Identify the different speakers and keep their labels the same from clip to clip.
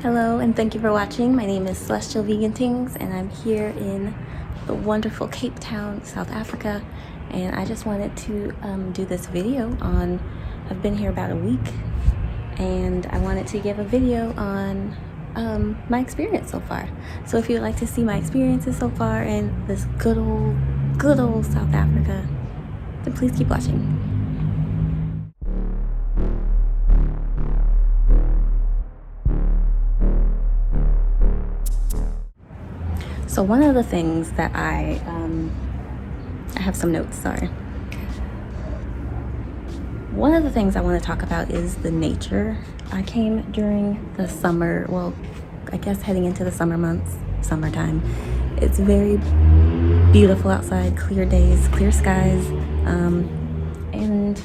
Speaker 1: Hello and thank you for watching. My name is Celestial Vegan Tingz and I'm here in the wonderful Cape Town, South Africa, and I just wanted to do this video on, I've been here about a week and I wanted to give a video on my experience so far. So if you'd like to see my experiences so far in this good old South Africa, then please keep watching. So one of the things that I have some notes, sorry. One of the things I want to talk about is the nature. I came during the summer, well, I guess heading into the summer months, summertime. It's very beautiful outside, clear days, clear skies, and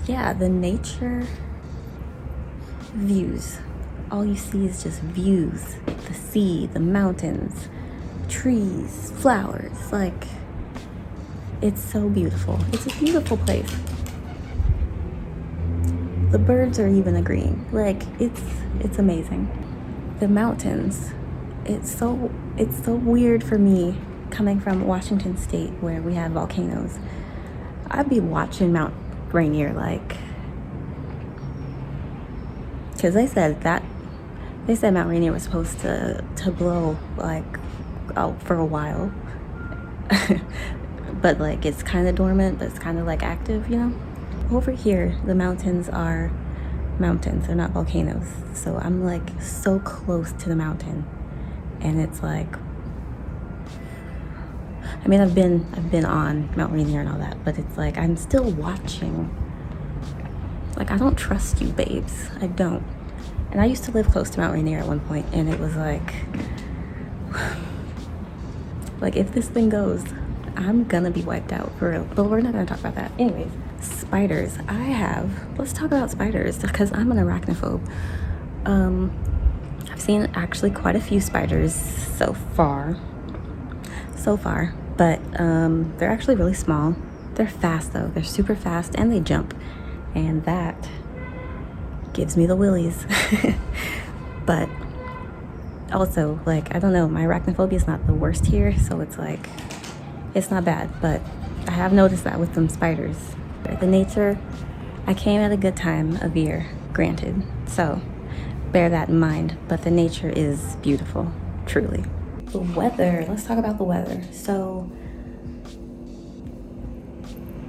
Speaker 1: yeah, the nature views. All you see is just views, the sea, the mountains, trees, flowers, like, it's so beautiful. It's a beautiful place. The birds are even agreeing, like, it's amazing. The mountains, it's so weird for me coming from Washington State where we have volcanoes. I'd be watching Mount Rainier, like, because they said Mount Rainier was supposed to blow, like, out for a while. But like, it's kind of dormant, but it's kind of like active, you know? Over here, the mountains are mountains, they're not volcanoes. So I'm like so close to the mountain. And it's like, I mean, I've been on Mount Rainier and all that, but it's like, I'm still watching. Like, I don't trust you, babes. I don't. And I used to live close to Mount Rainier at one point, and it was like if this thing goes, I'm gonna be wiped out, for real. But we're not gonna talk about that. Anyways, spiders. Let's talk about spiders, because I'm an arachnophobe. I've seen actually quite a few spiders so far, but they're actually really small. They're fast though, they're super fast, and they jump, and that gives me the willies. But also, like, I don't know, my arachnophobia is not the worst here, so it's like, it's not bad, but I have noticed that with some spiders. The nature, I came at a good time of year, granted, so bear that in mind, but the nature is beautiful, truly. The weather, let's talk about the weather. So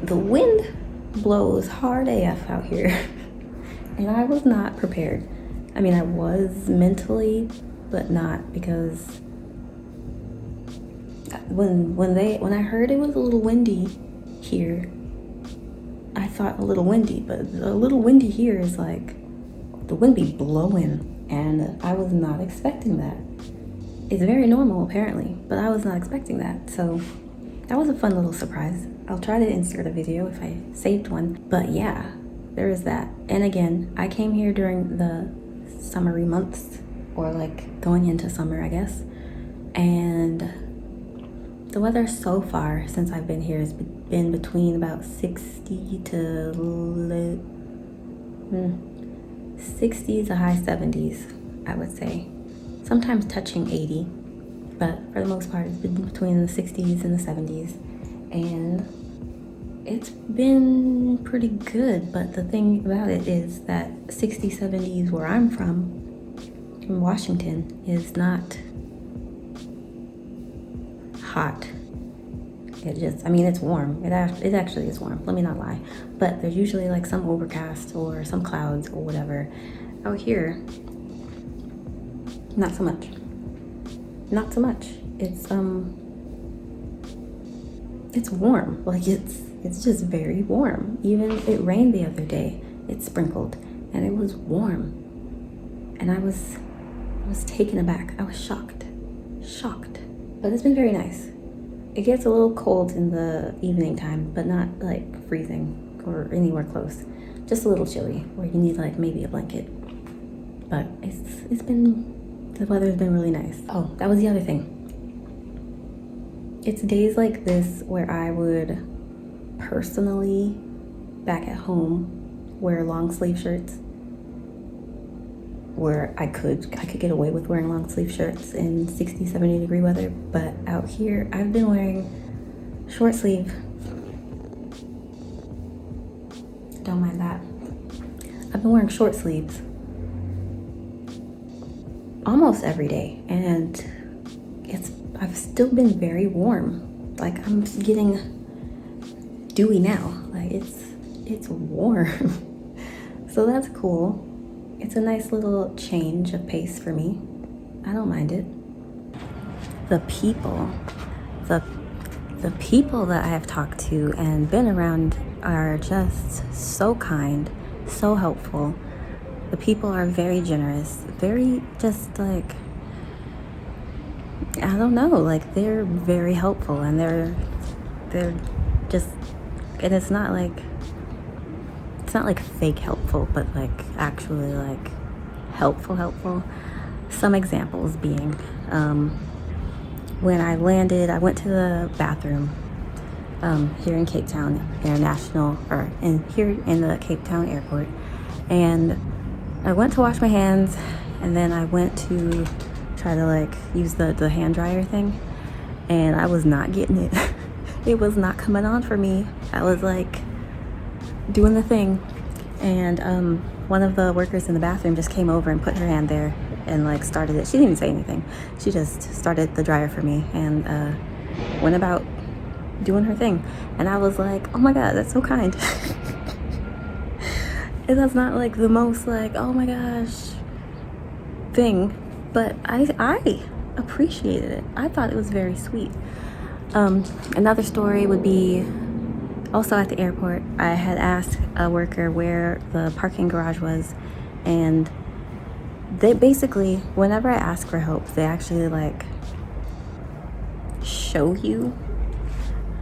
Speaker 1: the wind blows hard AF out here. And I was not prepared. I mean, I was mentally, but not, because when I heard it was a little windy here, I thought a little windy, but a little windy here is like, the wind be blowing, and I was not expecting that. It's very normal apparently, but I was not expecting that. So that was a fun little surprise. I'll try to insert a video if I saved one, but yeah. There is that. And again, I came here during the summery months, or like going into summer, I guess. And the weather so far since I've been here has been between about 60 to high 70s, I would say. Sometimes touching 80, but for the most part, it's been between the 60s and the 70s. And it's been pretty good, but the thing about it is that 60s, 70s where I'm from, in Washington, is not hot. I mean, it's warm. It actually is warm, let me not lie. But there's usually like some overcast or some clouds or whatever. Out here, not so much. Not so much. It's warm, like it's just very warm. Even it rained the other day, it sprinkled, and it was warm. And I was taken aback. I was shocked. But it's been very nice. It gets a little cold in the evening time, but not like freezing or anywhere close. Just a little chilly, where you need like maybe a blanket. But the weather's been really nice. Oh, that was the other thing. It's days like this where I would personally, back at home, wear long sleeve shirts. where I could get away with wearing long sleeve shirts in 60, 70 degree weather, but out here I've been wearing short sleeve. Don't mind that. I've been wearing short sleeves almost every day, and I've still been very warm. Like, I'm getting dewy now. Like, it's warm. So that's cool. It's a nice little change of pace for me. I don't mind it. The people that I have talked to and been around are just so kind, so helpful. The people are very generous, very just like, I don't know, like they're very helpful, and they're just, and it's not like fake helpful, but like actually like helpful. Some examples being, when I landed, I went to the bathroom here in Cape Town International, or here in the Cape Town airport, and I went to wash my hands, and then I went to try to like use the hand dryer thing, and I was not getting it. It was not coming on for me. I was like doing the thing, and one of the workers in the bathroom just came over and put her hand there and like started it. She didn't even say anything. She just started the dryer for me and went about doing her thing, and I was like, oh my god, that's so kind. And that's not like the most like, oh my gosh thing, but I appreciated it. I thought it was very sweet. Another story would be also at the airport. I had asked a worker where the parking garage was, and they basically, whenever I ask for help, they actually like show you.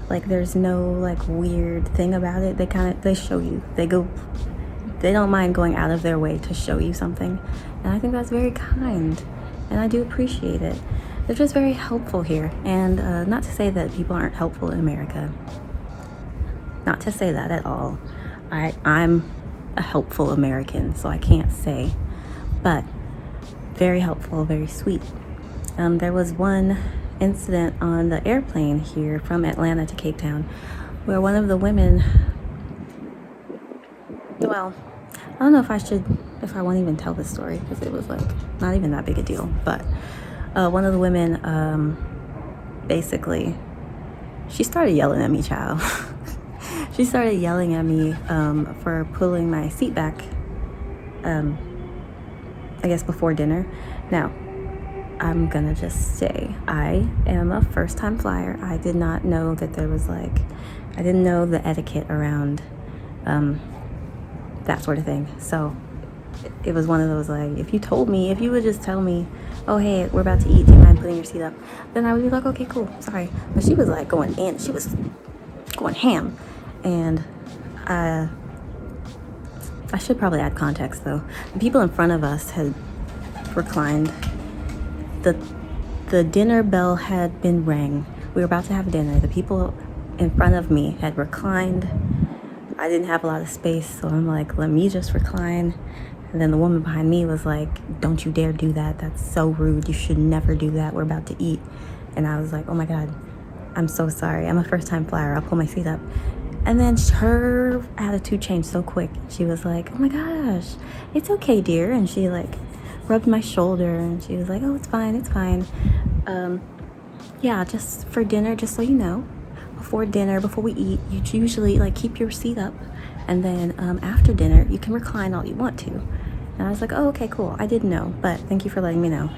Speaker 1: Like, there's no like weird thing about it. They show you. They don't mind going out of their way to show you something, and I think that's very kind, and I do appreciate it. They're just very helpful here, and not to say that people aren't helpful in America. Not to say that at all. I'm a helpful American, so I can't say, but very helpful, very sweet. There was one incident on the airplane here from Atlanta to Cape Town where one of the women, well, I don't know if I want to even tell this story, because it was like not even that big a deal, but one of the women, basically, she started yelling at me, child. She started yelling at me for pulling my seat back, I guess before dinner. Now, I'm gonna just say, I am a first-time flyer. I did not know that there was like, I didn't know the etiquette around that sort of thing. So it was one of those like, if you would just tell me, oh hey, we're about to eat, do you mind putting your seat up? Then I would be like, okay, cool, sorry. But she was like going in, she was going ham. And I should probably add context though. The people in front of us had reclined. The dinner bell had been rang. We were about to have dinner. The people in front of me had reclined. I didn't have a lot of space, so I'm like, let me just recline. And then the woman behind me was like, don't you dare do that. That's so rude. You should never do that. We're about to eat. And I was like, oh my God, I'm so sorry. I'm a first-time flyer. I'll pull my seat up. And then her attitude changed so quick. She was like, oh my gosh, it's okay, dear. And she like rubbed my shoulder, and she was like, oh, it's fine, it's fine. Yeah, just for dinner, just so you know, before dinner, before we eat, you usually like keep your seat up, and then after dinner, you can recline all you want to. And I was like, oh, okay, cool. I didn't know, but thank you for letting me know.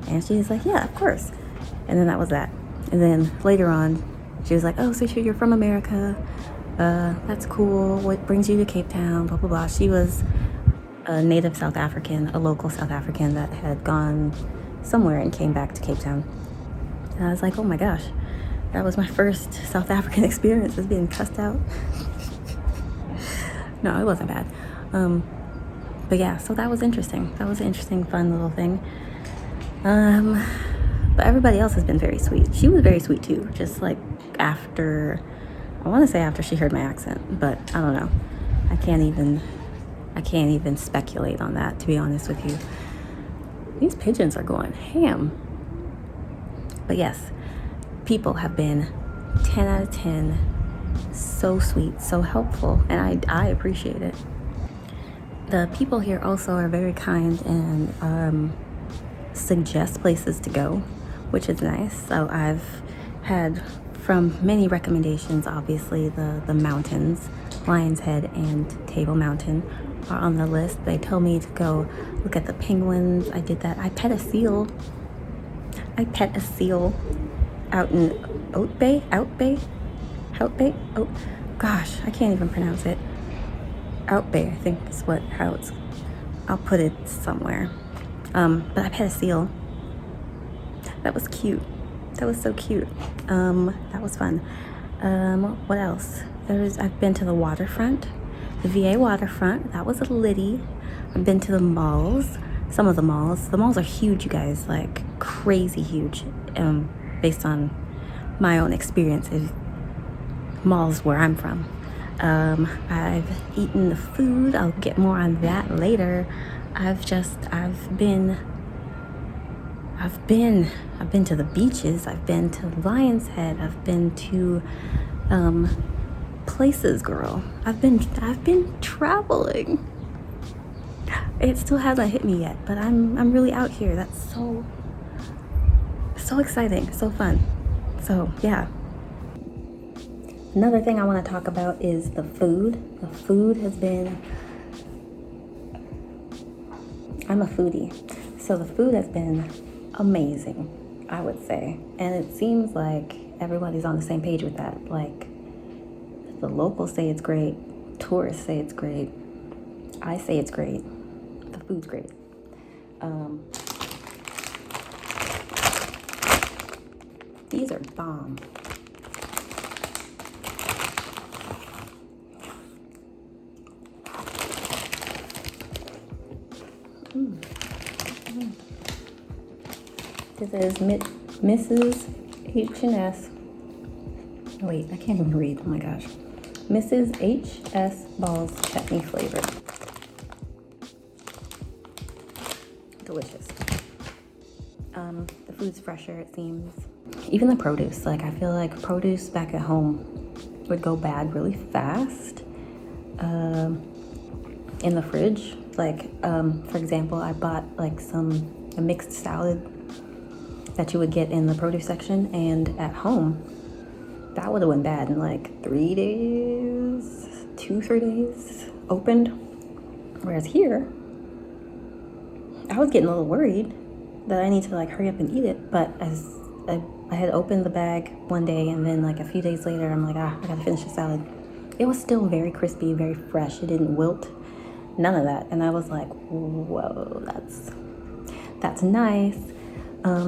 Speaker 1: And she was like, yeah, of course. And then that was that. And then later on, she was like, oh, so you're from America. That's cool. What brings you to Cape Town? Blah, blah, blah. She was a native South African, a local South African that had gone somewhere and came back to Cape Town. And I was like, oh my gosh, that was my first South African experience, is being cussed out. No, it wasn't bad. But yeah, so that was interesting. That was an interesting, fun little thing. But everybody else has been very sweet. She was very sweet too, just like after, I want to say after she heard my accent, but I don't know. I can't even speculate on that, to be honest with you. These pigeons are going ham. But yes, people have been 10 out of 10. So sweet, so helpful, and I appreciate it. The people here also are very kind and suggest places to go, which is nice. So I've had from many recommendations, obviously the mountains, Lion's Head and Table Mountain are on the list. They told me to go look at the penguins. I did that. I pet a seal out in Out Bay? Oh gosh, I can't even pronounce it. Out Bay, I think is how it's, I'll put it somewhere. But I pet a seal. That was cute. That was so cute. That was fun. What else? I've been to the waterfront, the VA waterfront. That was a litty. I've been to the malls. Some of the malls. The malls are huge, you guys, like crazy huge. Based on my own experience of malls where I'm from. I've eaten the food. I'll get more on that later. I've been to the beaches. I've been to Lion's Head. I've been to places, girl. I've been traveling. It still hasn't hit me yet, but I'm really out here. That's so exciting, so fun. So yeah. Another thing I want to talk about is the food. The food has been, I'm a foodie, so the food has been amazing, I would say. And it seems like everybody's on the same page with that. Like, the locals say it's great, tourists say it's great, I say it's great, the food's great. These are bomb. This is Mrs. H&S. Wait, I can't even read. Oh my gosh. Mrs. H.S. Balls chutney flavored. Delicious. The food's fresher, it seems. Even the produce. Like, I feel like produce back at home would go bad really fast in the fridge. Like, for example, I bought like a mixed salad that you would get in the produce section, and at home that would have went bad in like 3 days, 2-3 days opened. Whereas here, I was getting a little worried that I need to like hurry up and eat it, but as I had opened the bag one day, and then like a few days later, I'm like, I gotta finish the salad. It was still very crispy, very fresh. It didn't wilt, none of that. And I was like, whoa, that's nice.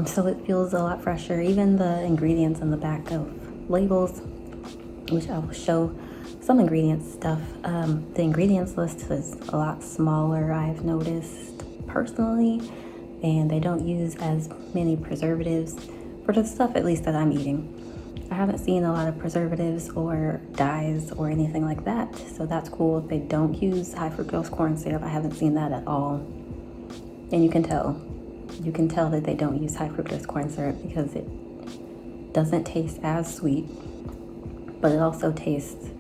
Speaker 1: So it feels a lot fresher. Even the ingredients on the back of labels, which I will show some ingredients stuff. The ingredients list is a lot smaller, I've noticed personally, and they don't use as many preservatives for the stuff, at least, that I'm eating. I haven't seen a lot of preservatives or dyes or anything like that, so that's cool. If they don't use high fructose corn syrup, I haven't seen that at all. And you can tell that they don't use high fructose corn syrup because it doesn't taste as sweet, but it also tastes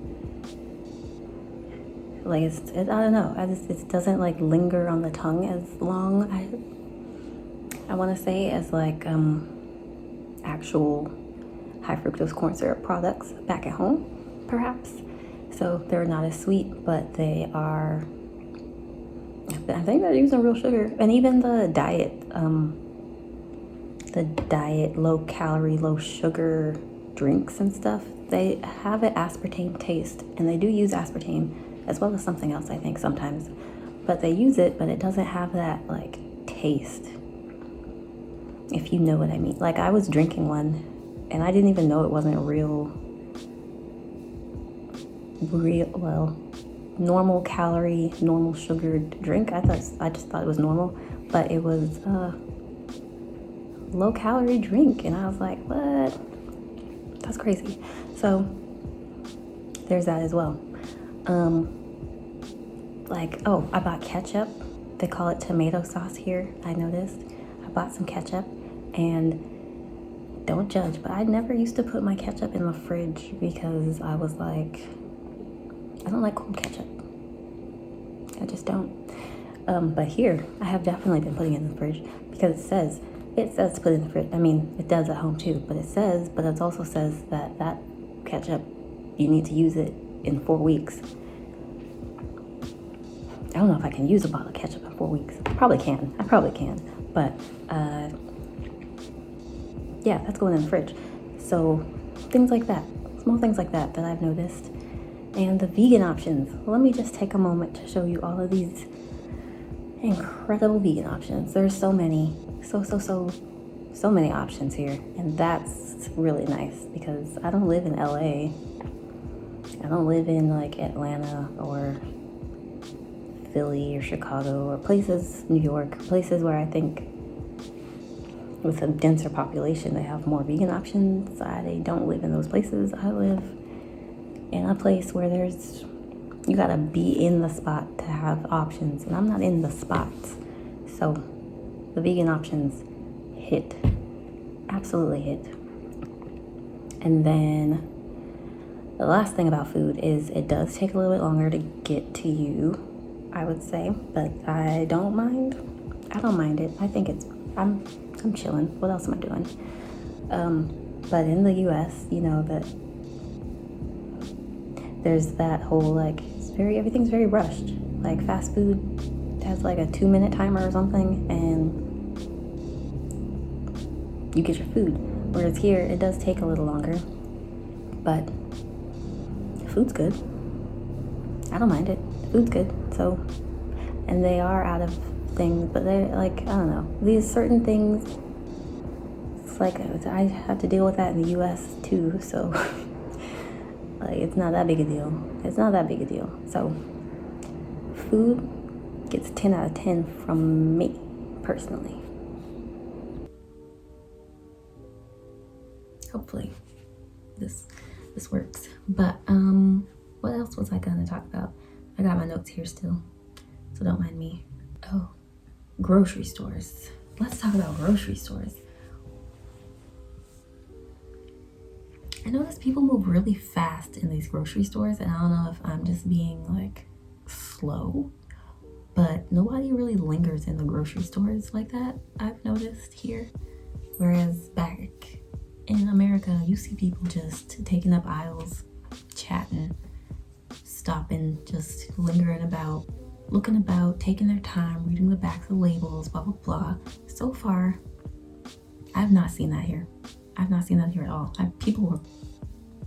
Speaker 1: like I don't know. It doesn't like linger on the tongue as long. I want to say as like actual high fructose corn syrup products back at home, perhaps. So they're not as sweet, but they are. I think they're using real sugar, and even the diet low calorie, low sugar drinks and stuff, they have an aspartame taste, and they do use aspartame as well as something else, I think, sometimes. But they use it, but it doesn't have that like taste, if you know what I mean. Like, I was drinking one, and I didn't even know it wasn't real normal calorie, normal sugared drink. I just thought it was normal, but it was low calorie drink, and I was like, what? That's crazy. So there's that as well. I bought ketchup. They call it tomato sauce here, I noticed. bought some ketchup, and don't judge, but I never used to put my ketchup in the fridge because I was like, I don't like cold ketchup. I just don't. But here, I have definitely been putting it in the fridge because it says to put it in the fridge. I mean, it does at home too, but it also says that ketchup, you need to use it in 4 weeks. I don't know if I can use a bottle of ketchup in 4 weeks. I probably can, but yeah, that's going in the fridge. So things like that, small things like that I've noticed. And the vegan options. Let me just take a moment to show you all of these incredible vegan options. There's so many, so many options here. And that's really nice because I don't live in LA. I don't live in like Atlanta or Philly or Chicago or places, New York, places where I think with a denser population, they have more vegan options. I don't live in those places. I live in a place where you gotta be in the spot to have options, and I'm not in the spots. So the vegan options hit, absolutely hit. And then the last thing about food is it does take a little bit longer to get to you, I would say, but I don't mind. I don't mind it. I think I'm chilling. What else am I doing? But in the US, you know that there's that whole like everything's very rushed. Like fast food has like a 2-minute timer or something, and you get your food. Whereas here, it does take a little longer, but the food's good. I don't mind it. The food's good. So, and they are out of things, but they're like, I don't know, these certain things, it's like I have to deal with that in the US too, so like it's not that big a deal. So food gets 10 out of 10 from me personally. Hopefully this works. But what else was I gonna talk about? I got my notes here still, so don't mind me. Oh, grocery stores. Let's talk about grocery stores. I notice people move really fast in these grocery stores, and I don't know if I'm just being like slow, but nobody really lingers in the grocery stores like that, I've noticed here. Whereas back in America, you see people just taking up aisles, chatting, stopping, just lingering about, looking about, taking their time, reading the backs of labels, blah, blah, blah. So far, I've not seen that here. I've not seen that here at all. People were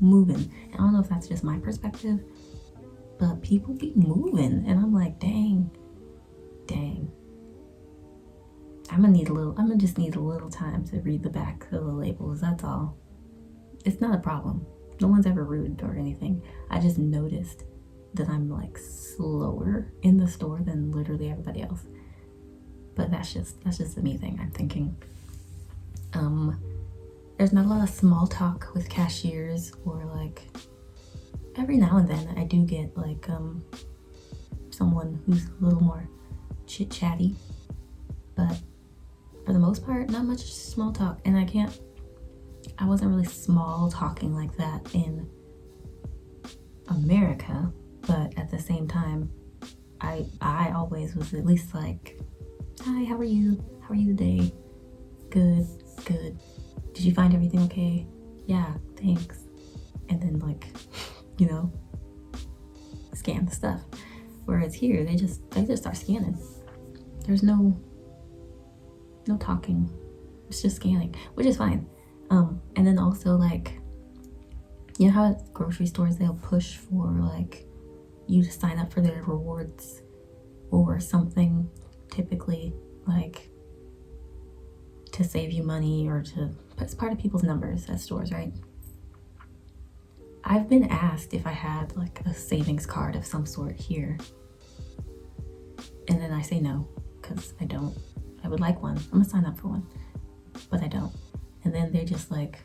Speaker 1: moving. And I don't know if that's just my perspective, but people be moving. And I'm like, dang. I'm gonna just need a little time to read the back of the labels, that's all. It's not a problem. No one's ever rude or anything. I just noticed that I'm like slower in the store than literally everybody else. But that's just a me thing, I'm thinking. There's not a lot of small talk with cashiers, or like every now and then I do get like someone who's a little more chit-chatty, but for the most part, not much small talk. And I wasn't really small talking like that in America, but at the same time, I always was at least like, hi, how are you? How are you today? Good. Did you find everything okay? Yeah, thanks. And then like, scan the stuff. Whereas here, they just start scanning. There's no talking. It's just scanning, which is fine. And then also like, you know how at grocery stores they'll push for like you to sign up for their rewards or something, typically like to save you money or it's part of people's numbers at stores, right? I've been asked if I had like a savings card of some sort here, and then I say no because I don't. I would like one. I'm gonna sign up for one, but I don't. And then they just like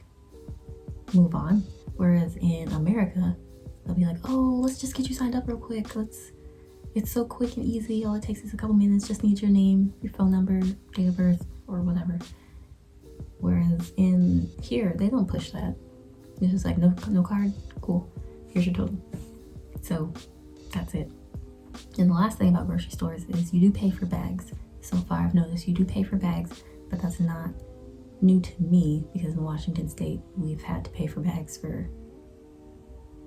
Speaker 1: move on. Whereas in America, they'll be like, oh, let's just get you signed up real quick. It's so quick and easy. All it takes is a couple minutes. Just need your name, your phone number, date of birth, or whatever. Whereas in here, they don't push that. It's just like, no card, cool, here's your total. So that's it. And the last thing about grocery stores is you do pay for bags. So far I've noticed you do pay for bags, but that's not new to me, because in Washington State, we've had to pay for bags for,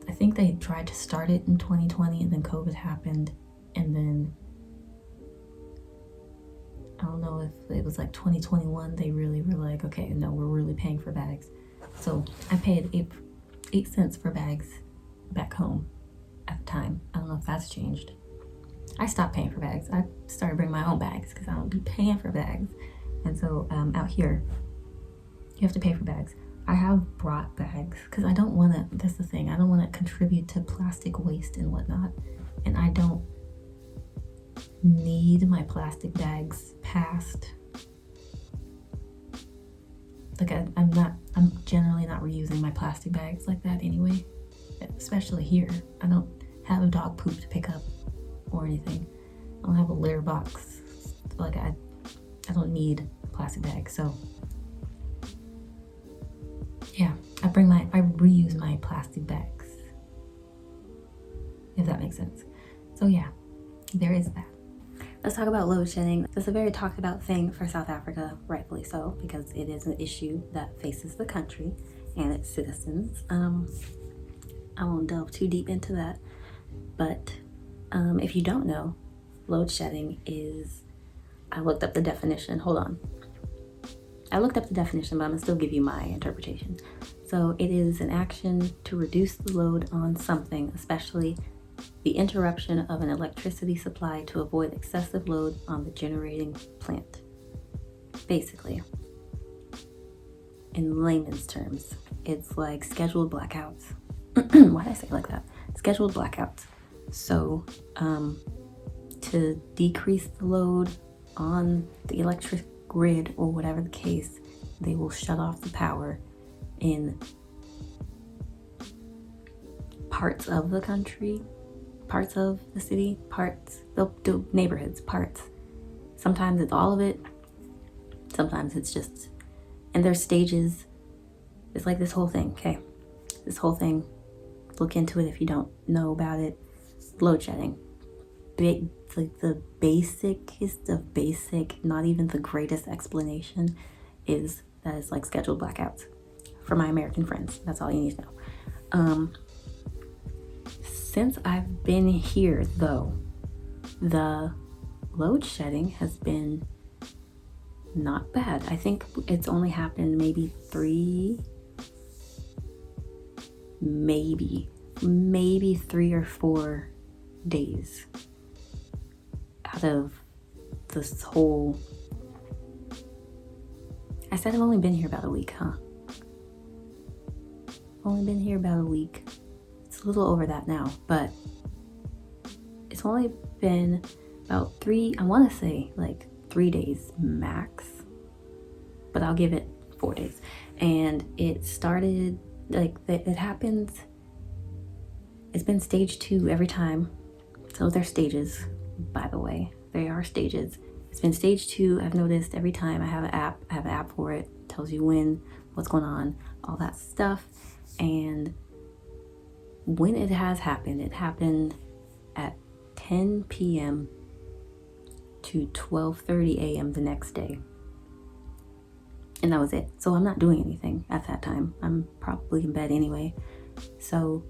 Speaker 1: I think they tried to start it in 2020 and then COVID happened, and then I don't know if it was like 2021, they really were like, okay, no, we're really paying for bags. So I paid 8 cents for bags back home at the time. I don't know if that's changed. I stopped paying for bags. I started bringing my own bags because I don't be paying for bags. And so out here, you have to pay for bags. I have brought bags because I don't want to, that's the thing, I don't want to contribute to plastic waste and whatnot. And I don't need my plastic bags passed. Like I'm generally not reusing my plastic bags like that anyway. Especially here. I don't have a dog poop to pick up or anything. I don't have a litter box. Like I don't need a plastic bag. So yeah, I reuse my plastic bags, if that makes sense. So yeah, there is that. Let's talk about load shedding. It's a very talked about thing for South Africa, rightfully so, because it is an issue that faces the country and its citizens. I won't delve too deep into that, but if you don't know, load shedding is, I looked up the definition, hold on. I looked up the definition, but I'm gonna still give you my interpretation. So it is an action to reduce the load on something, especially the interruption of an electricity supply to avoid excessive load on the generating plant. Basically, in layman's terms, it's like scheduled blackouts. Why did I say it like that? Scheduled blackouts. So to decrease the load on the electric grid or whatever the case, they will shut off the power in parts of the country, parts of the city, parts, the neighborhoods, parts. Sometimes it's all of it, sometimes it's just, and there's stages. It's like this whole thing, okay? This whole thing, look into it if you don't know about it. Load shedding. Like the basicest of basic, not even the greatest explanation, is that it's like scheduled blackouts. For my American friends, that's all you need to know. Since I've been here, though, the load shedding has been not bad. I think it's only happened maybe maybe 3 or 4 days out of this whole, I said I've only been here about a week, huh? Only been here about a week. It's a little over that now, but it's only been about 3, I want to say like 3 days max, but I'll give it 4 days. And it started, like, it happens, it's been stage 2 every time. So they're stages, by the way. They are stages. It's been stage 2, I've noticed every time. I have an app for it. It tells you when, what's going on, all that stuff. And when it has happened, it happened at 10 p.m. to 12:30 a.m. the next day. And that was it. So I'm not doing anything at that time. I'm probably in bed anyway. So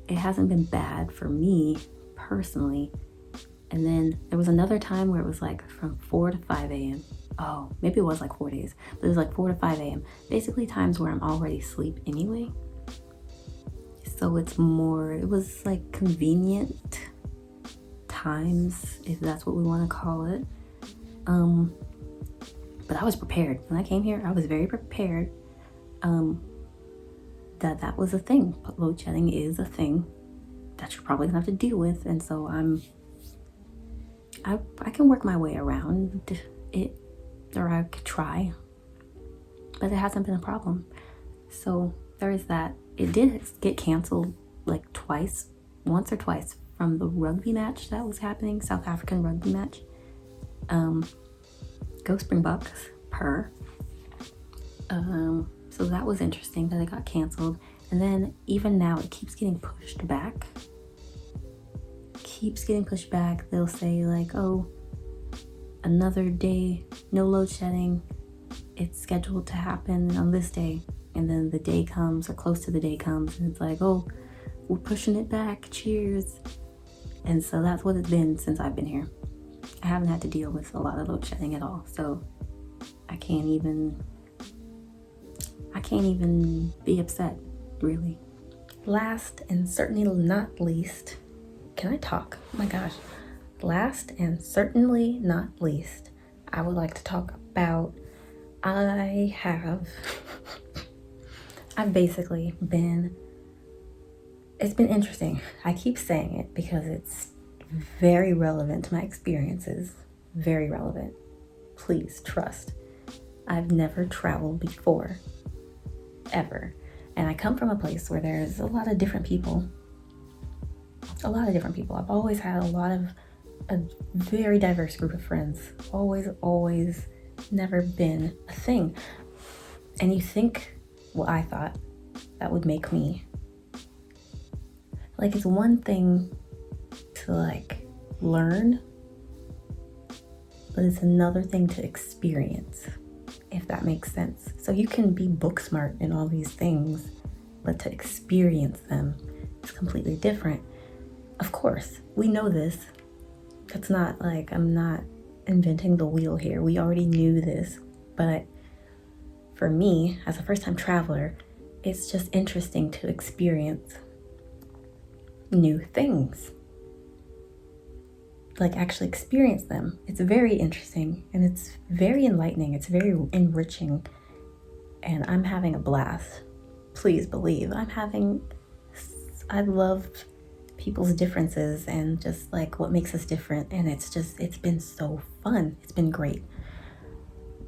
Speaker 1: it hasn't been bad for me personally. And then there was another time where it was like from 4 to 5 a.m. Oh, maybe it was like 4 days, but it was like 4 to 5 a.m. Basically times where I'm already asleep anyway. So it was like convenient times, if that's what we want to call it. But I was prepared. When I came here, I was very prepared that was a thing. But load shedding is a thing that you're probably gonna have to deal with. And so I can work my way around it, or I could try, but it hasn't been a problem. So there is that. It did get canceled like once or twice from the rugby match that was happening, South African rugby match. Go Springboks, her. So that was interesting that it got canceled. And then even now it keeps getting pushed back. They'll say like, oh, another day, no load shedding. It's scheduled to happen on this day. And then the day comes, or close to the day comes, and it's like, oh, we're pushing it back, cheers. And so that's what it's been since I've been here. I haven't had to deal with a lot of load shedding at all. So I can't even be upset, really. Last and certainly not least, can I talk? Oh my gosh. Last and certainly not least, I would like to talk about, I've basically been, it's been interesting. I keep saying it because it's very relevant to my experiences. Very relevant. Please trust. I've never traveled before. Ever. And I come from a place where there's a lot of different people. I've always had a very diverse group of friends. Always, never been a thing. And you think, well, I thought that would make me, like, it's one thing to like learn, but it's another thing to experience, if that makes sense. So you can be book smart in all these things, but to experience them is completely different. Of course, we know this. It's not like I'm not inventing the wheel here. We already knew this. But for me, as a first-time traveler, it's just interesting to experience new things. Like, actually experience them. It's very interesting and it's very enlightening. It's very enriching. And I'm having a blast. Please believe I love people's differences and just like what makes us different. And it's been so fun. It's been great.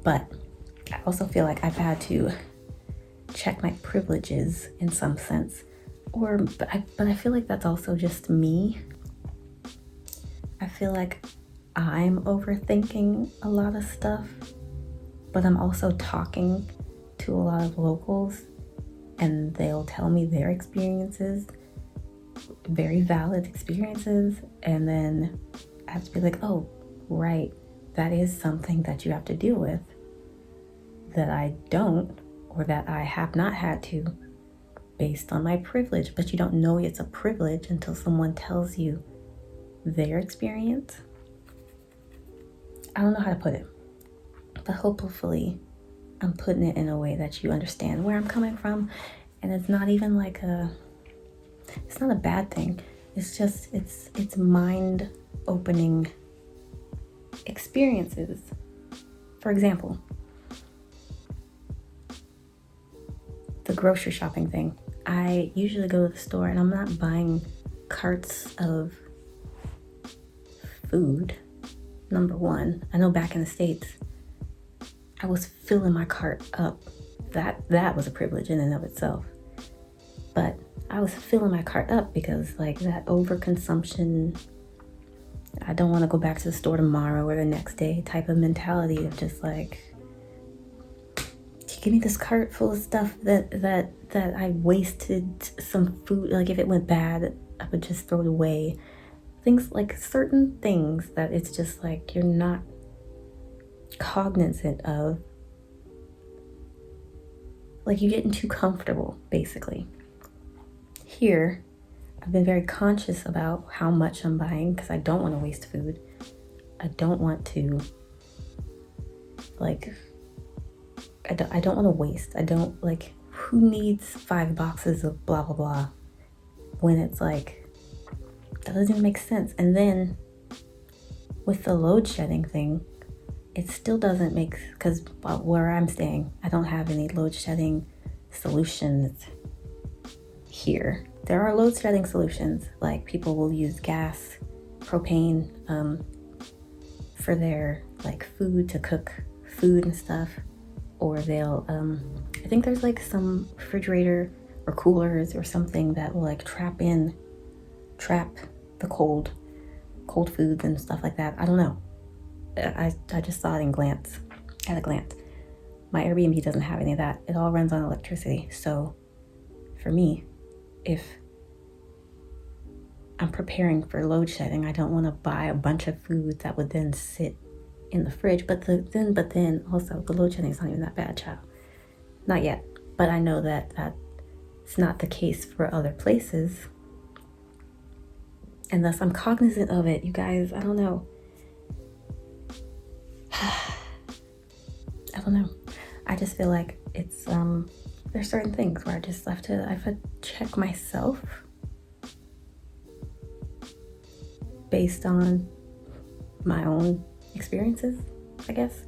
Speaker 1: But I also feel like I've had to check my privileges in some sense. But I feel like that's also just me. I feel like I'm overthinking a lot of stuff, but I'm also talking to a lot of locals and they'll tell me their experiences, very valid experiences, and then I have to be like, oh, right, that is something that you have to deal with that I don't, or that I have not had to, based on my privilege. But you don't know it's a privilege until someone tells you their experience. I don't know how to put it, but hopefully I'm putting it in a way that you understand where I'm coming from. And it's not even like it's not a bad thing. It's just, it's mind opening experiences. For example, the grocery shopping thing. I usually go to the store and I'm not buying carts of food. Number one, I know back in the States, I was filling my cart up. That was a privilege in and of itself. But I was filling my cart up because like that overconsumption, I don't want to go back to the store tomorrow or the next day type of mentality of just like, give me this cart full of stuff that I wasted some food. Like if it went bad, I would just throw it away. Things like certain things that it's just like you're not cognizant of. Like you're getting too comfortable, basically. Here, I've been very conscious about how much I'm buying because I don't want to waste food. I don't want to, like, I don't want to waste. I don't, like, who needs 5 boxes of blah, blah, blah when it's like, that doesn't even make sense. And then with the load shedding thing, it still doesn't make, because where I'm staying, I don't have any load shedding solutions here. There are load shedding solutions, like people will use gas, propane, for their like food to cook food and stuff, or they'll, I think there's like some refrigerator or coolers or something that will like trap the cold foods and stuff like that. I don't know. I just saw it at a glance. My Airbnb doesn't have any of that. It all runs on electricity. So for me, if I'm preparing for load shedding, I don't want to buy a bunch of food that would then sit in the fridge. But then also the load shedding is not even that bad, child. Not yet. But I know that that's not the case for other places. And thus I'm cognizant of it. You guys, I don't know. I don't know. I just feel like it's there's certain things where I have to check myself based on my own experiences, I guess,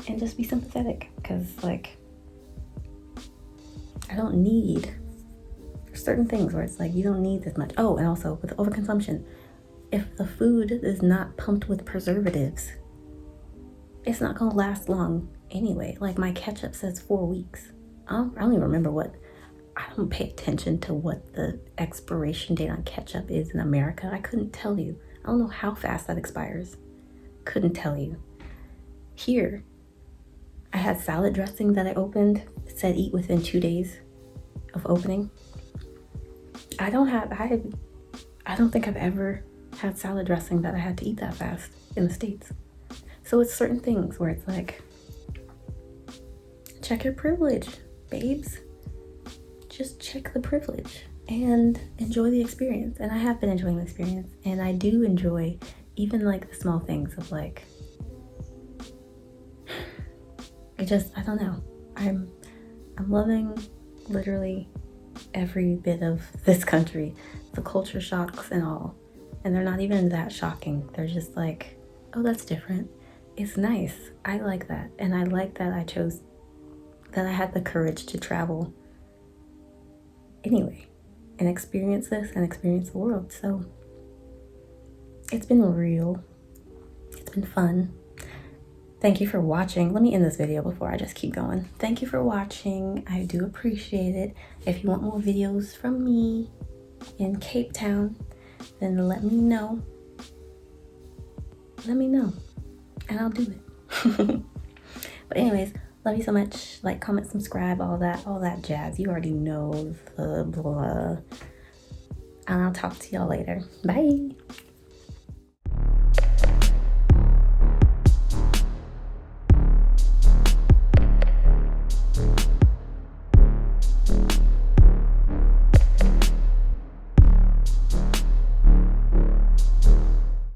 Speaker 1: and just be sympathetic, because like I don't need certain things where it's like you don't need this much. Oh, and also with overconsumption, if the food is not pumped with preservatives, it's not gonna last long anyway. Like my ketchup says 4 weeks. I don't even remember I don't pay attention to what the expiration date on ketchup is in America. I couldn't tell you. I don't know how fast that expires. Couldn't tell you. Here, I had salad dressing that I opened. It said eat within 2 days of opening. I don't think I've ever had salad dressing that I had to eat that fast in the States. So it's certain things where it's like, check your privilege, babes. Just check the privilege and enjoy the experience. And I have been enjoying the experience, and I do enjoy even like the small things of like, I don't know. I'm loving literally every bit of this country, the culture shocks and all. And they're not even that shocking. They're just like, oh, that's different. It's nice. I like that. And I like that I had the courage to travel anyway and experience this and experience the world. So it's been real. It's been fun. Thank you for watching. Let me end this video before I just keep going. Thank you for watching. I do appreciate it. If you want more videos from me in Cape Town, then let me know. Let me know and I'll do it. But anyways, love you so much. Like, comment, subscribe, all that jazz. You already know the blah. And I'll talk to y'all later. Bye.